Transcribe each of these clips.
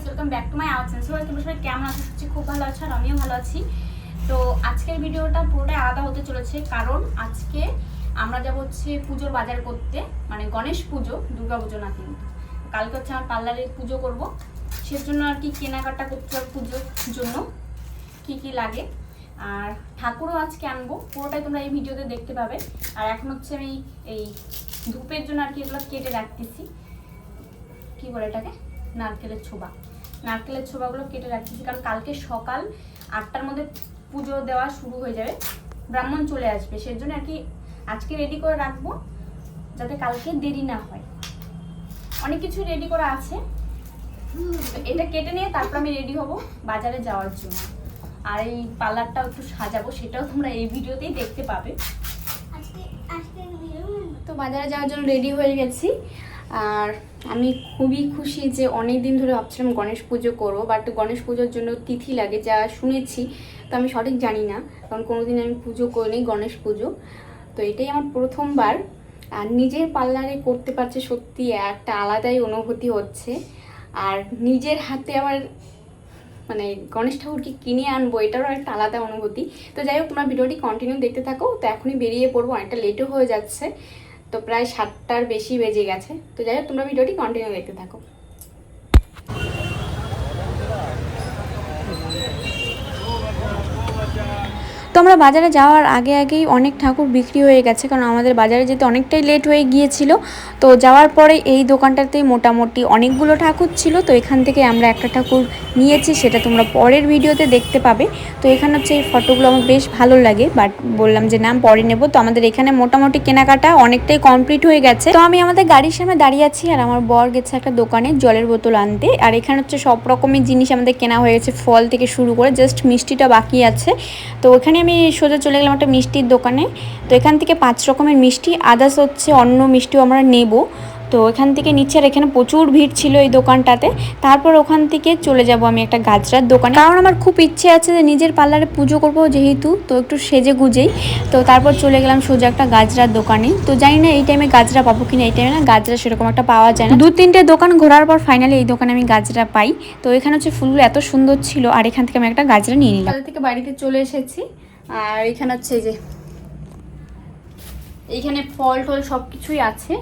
Guys, welcome back to my our channel. সবাই তোমরা সবাই কেমন আছো? সত্যি খুব ভালো আছো আর আমিও ভালো আছি। তো আজকের ভিডিওটা পুরোটাই আলাদা হতে চলেছে, কারণ আজকে আমরা যাব হচ্ছে পুজোর বাজার করতে, মানে গণেশ পুজো, দুর্গা পুজো না কিন্তু। কালকে হচ্ছে আমার পার্লারে পুজো করব, সেজন্য আর কি কেনাকাটা করতে হবে পুজোর জন্য, কি কি লাগে। আর ঠাকুরও আজকে আনবো, পুরোটাই তোমরা এই ভিডিওতে দেখতে পাবে। আর এখন হচ্ছে আমি এই ধূপের জন্য আর কি এগুলো কেটে রাখতেছি, কি বলে এটাকে, নারকেলের ছোবাগুলো কেটে রাখতেছি, কারণ কালকে সকাল 8টার মধ্যে পুজো দেওয়া শুরু হয়ে যাবে, ব্রাহ্মণ চলে আসবে, সেজন্য আর কি আজকে রেডি করে রাখবো যাতে কালকে দেরি না হয়। অনেক কিছু রেডি করা আছে, এটা কেটে নিয়ে তারপর আমি রেডি হব বাজারে যাওয়ার জন্য। আর এই পার্লারটাও একটু সাজাবো, সেটাও তোমরা এই ভিডিওতেই দেখতে পাবে। তো বাজারে যাওয়ার জন্য রেডি হয়ে গেছি। আর আমি খুবই খুশি যে অনেক দিন ধরে ভাবছিলাম গণেশ পুজো করবো, বাট গণেশ পুজোর জন্য তিথি লাগে যা শুনেছি, তো আমি সঠিক জানি না, কারণ কোনোদিন আমি পুজো করিনি গণেশ পুজো। তো এটাই আমার প্রথমবার, আর নিজের পার্লারে করতে পারছে সত্যি একটা আলাদাই অনুভূতি হচ্ছে। আর নিজের হাতে আবার মানে গণেশ ঠাকুরকে কিনে আনবো, এটারও একটা আলাদা অনুভূতি। তো যাই হোক, তোমরা ভিডিওটি কন্টিনিউ দেখতে থাকো। তো এখনই বেরিয়ে পড়বো, অনেকটা লেটও হয়ে যাচ্ছে, তো প্রায় 7টার বেশি বেজে গেছে। তো যাই হোক, তোমরা ভিডিওটি কন্টিনিউ দেখতে থাকো। তো আমরা বাজারে যাওয়ার আগেই অনেক ঠাকুর বিক্রি হয়ে গেছে, কারণ আমাদের বাজারে যেতে অনেকটাই লেট হয়ে গিয়েছিল। তো যাওয়ার পরে এই দোকানটাতেই মোটামুটি অনেকগুলো ঠাকুর ছিল, তো এখান থেকে আমরা একটা ঠাকুর নিয়েছি, সেটা তোমরা পরের ভিডিওতে দেখতে পাবে। তো এখানে হচ্ছে এই ফটোগুলো আমার বেশ ভালো লাগে, বাট বললাম যে নাম পরে নেব। তো আমাদের এখানে মোটামুটি কেনাকাটা অনেকটাই কমপ্লিট হয়ে গেছে। তো আমি আমাদের গাড়ির সামনে দাঁড়িয়ে আছি, আর আমার বর গেছে একটা দোকানে জলের বোতল আনতে। আর এখানে হচ্ছে সব রকমের জিনিস আমাদের কেনা হয়ে গেছে, ফল থেকে শুরু করে, জাস্ট মিষ্টিটা বাকি আছে। তো ওখানে আমি সোজা চলে গেলাম একটা মিষ্টির দোকানে। তো এখান থেকে 5 রকমের মিষ্টি, আদার্স হচ্ছে অন্য মিষ্টিও আমরা নেব। তো এখান থেকে নিচ্ছে, আর এখানে প্রচুর ভিড় ছিল এই দোকানটাতে। তারপর ওখান থেকে চলে যাব আমি একটা গাজরার দোকানে, কারণ আমার খুব ইচ্ছে আছে যে নিজের পার্লারে পুজো করব যেহেতু, তো একটু সেজে গুজেই। তো তারপর চলে গেলাম সোজা একটা গাজরার দোকানে। তো জানি না এই টাইমে গাজরা পাবো কিনা, এই টাইমে না গাজরা সেরকম একটা পাওয়া যায় না। 2-3টে দোকান ঘোরার পর ফাইনালি এই দোকানে আমি গাজরা পাই। তো এখানে হচ্ছে ফুলগুলো এত সুন্দর ছিল, আর এখান থেকে আমি একটা গাজরা নিয়ে নিলাম। বাজার থেকে বাড়িতে চলে এসেছি, আর এখানে হচ্ছে এই যে এইখানে ফল টল সব কিছুই আছে।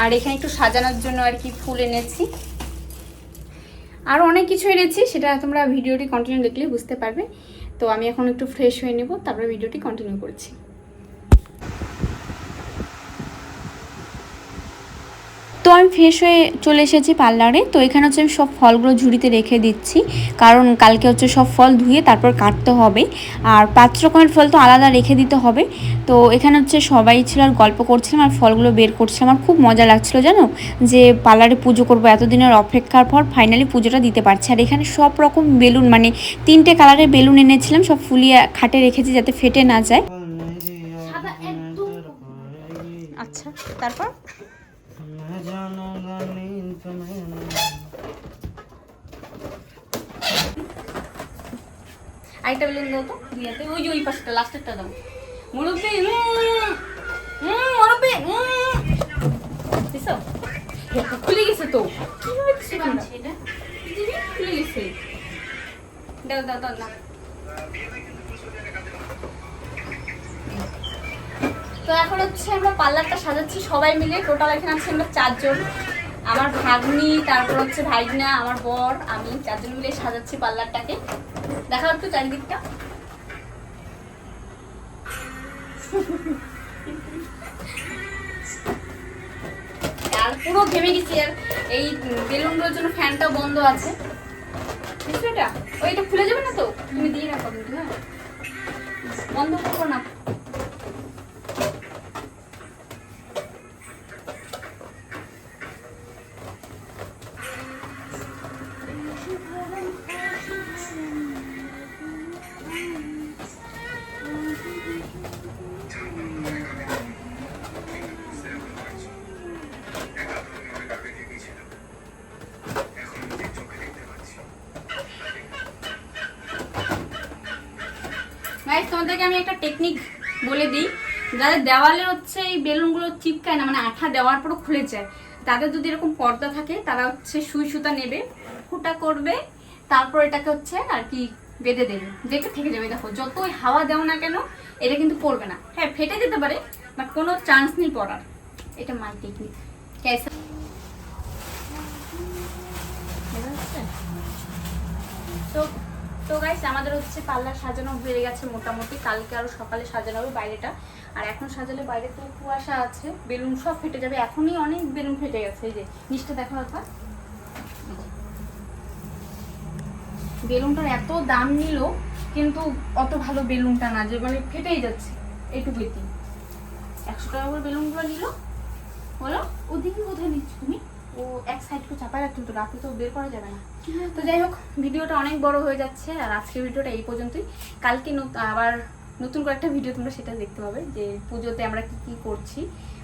আর এখানে একটু সাজানোর জন্য আর কি ফুল এনেছি, আর অনেক কিছু এনেছি, সেটা তোমরা ভিডিওটি কন্টিনিউ দেখলে বুঝতে পারবে। তো আমি এখন একটু ফ্রেশ হয়ে নেব, তারপরে ভিডিওটি কন্টিনিউ করছি। তো আমি ফ্রেশ হয়ে চলে এসেছি পার্লারে। তো এখানে হচ্ছে আমি সব ফলগুলো ঝুড়িতে রেখে দিচ্ছি, কারণ কালকে হচ্ছে সব ফল ধুয়ে তারপর কাটতে হবে, আর 5 রকমের ফল তো আলাদা রেখে দিতে হবে। তো এখানে হচ্ছে সবাই ছিল আর গল্প করছিলাম আর ফলগুলো বের করছিলাম। আমার খুব মজা লাগছিল জানো, যে পার্লারে পুজো করবো, এতদিনের অপেক্ষার পর ফাইনালি পুজোটা দিতে পারছি। আর এখানে সব রকম বেলুন, মানে 3টে কালারের বেলুন এনেছিলাম, সব ফুলিয়ে খাটে রেখেছি যাতে ফেটে না যায়। আচ্ছা, তারপর আরেকটা বেলুন দাও তো দিয়াতে, ওই যে ওই পাশটা লাস্টেরটা দাও। মুরব্বি মুরব্বি দিছো, খুলে গেছে তো, খুলে গেছে, দাও দাও দাও না। তো এখন হচ্ছে আমরা পার্লারটা সাজাচ্ছি সবাই মিলে, টোটাল এখানে আছে আমরা 4 জন, আমার ভাগ্নি, তারপর হচ্ছে ভাইনা, আমার বর, আমি 4 জন মিলে সাজাচ্ছি পার্লারটাকে। দেখাও একটু চারিদিকটা। আর পুরো ঘেমে গেছি, আর এই বেলুনগুলোর জন্য ফ্যানটাও বন্ধ আছে, বুঝছো? এটা ওইটা খুলে যাবে না তো, তুমি দিয়ে রাখো কিন্তু, হ্যাঁ বন্ধ করবো না। গাইস, তোমাদেরকে আমি একটা টেকনিক বলে দিই, যাদের দেওয়ালে হচ্ছে এই বেলুনগুলো চিপকায় না, মানে আঠা দেওয়ার পরও খুলে যায়, তাদের যদি এরকম পর্দা থাকে তারা হচ্ছে সুই সুতা নেবে, ফুটা করবে, তারপর এটাকে হচ্ছে আর কি বেঁধে দেবে, দেখে থেকে যাবে। দেখো যতই হাওয়া দাও না কেন এটা কিন্তু পড়বে না। হ্যাঁ ফেটে যেতে পারে বাট কোনো চান্স নেই পড়ার। এটা মাই টেকনিক। कैसा তো তো গাইস আমাদের হচ্ছে পার্লার সাজানো হয়ে গেছে মোটামুটি, কালকে আরো সকালে সাজানো হবে বাইরেটা। আর এখন সাজালে বাইরে তো কুয়াশা আছে, বেলুন সব ফেটে যাবে, এখনই অনেক বেলুন ফেটে গেছে। এই যে নিচটা দেখো একবার, বেলুনটার এত দাম নিল কিন্তু অত ভালো বেলুনটা না, যে মানে ফেটেই যাচ্ছে এইটুকুই। 100 টাকা করে বেলুনগুলো নিল। বলো ওদিকে কোথায় নিচ্ছ তুমি? ও এক সাইডকে চাপায় রাখছো তো, রাতে তো বের করা যাবে না। তো যাই হোক ভিডিওটা অনেক বড় হয়ে যাচ্ছে, আর আজকের ভিডিওটা এই পর্যন্তই। কালকে আবার নতুন করে একটা ভিডিও তোমরা সেটা দেখতে পাবে, যে পুজোতে আমরা কি কি করছি।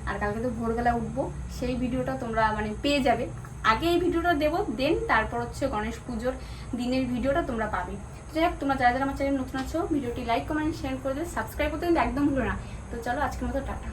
আর কালকে তো ভোরবেলা উঠবো, সেই ভিডিওটা তোমরা মানে পেয়ে যাবে। আগে এই ভিডিওটা দেবো, দেন তারপর হচ্ছে গণেশ পুজোর দিনের ভিডিওটা তোমরা পাবে। যাই হোক তোমরা যারা যারা আমার চ্যানেল নতুন আছো ভিডিওটি লাইক কমেন্ট শেয়ার করে দেবে, সাবস্ক্রাইব করতে কিন্তু একদম ভুলো না। তো চলো আজকের মতো টাটা।